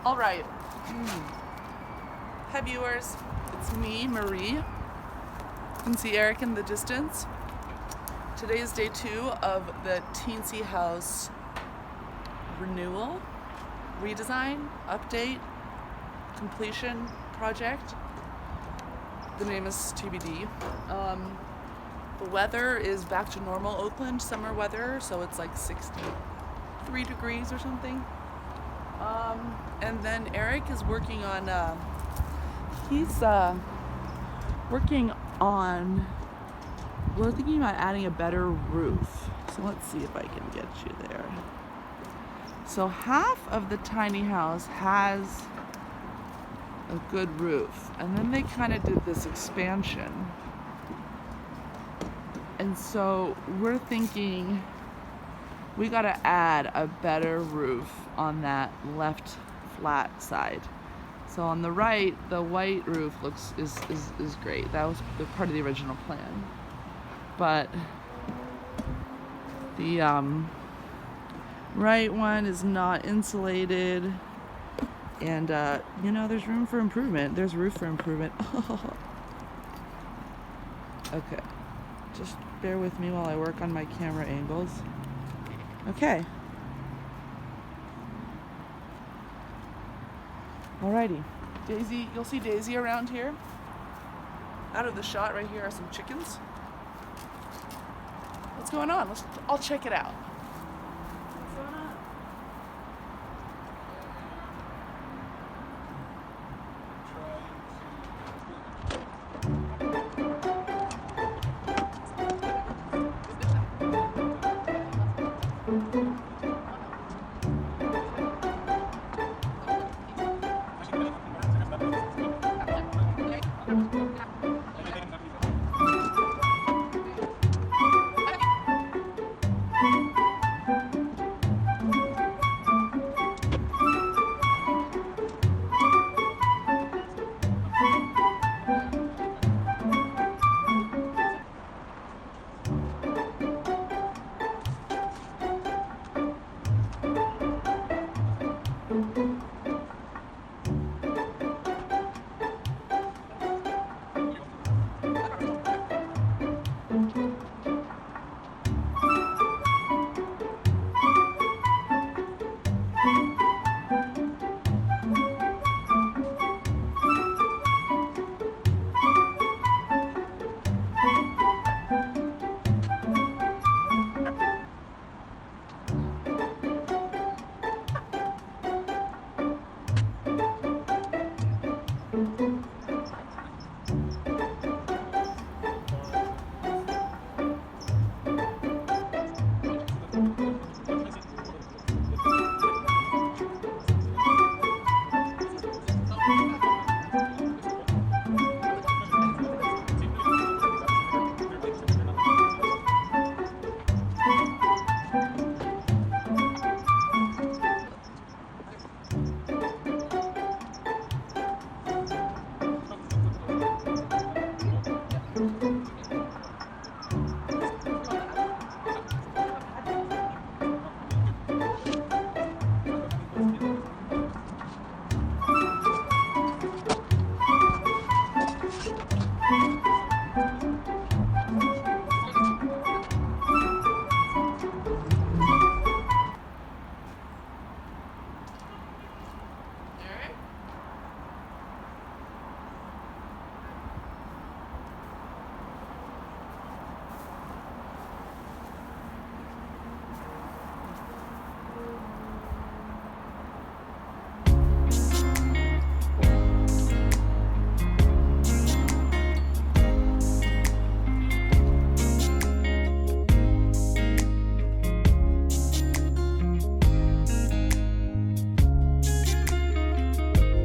All right. Hi viewers, it's me, Marie. You can see Erik in the distance. Today is day 2 of the Teensy House renewal, redesign, update, completion project. The name is TBD. The weather is back to normal Oakland summer weather, so it's like 63 degrees or something. And then Erik is working on, we're thinking about adding a better roof. So let's see if I can get you there. So half of the tiny house has a good roof, and then they kind of did this expansion. And so we're thinking we gotta add a better roof on that left flat side. So on the right, the white roof is great. That was part of the original plan. But the right one is not insulated, and there's room for improvement. There's roof for improvement. Okay, just bear with me while I work on my camera angles. Okay. Alrighty. Daisy, you'll see Daisy around here. Out of the shot right here are some chickens. What's going on? I'll check it out. What's going on?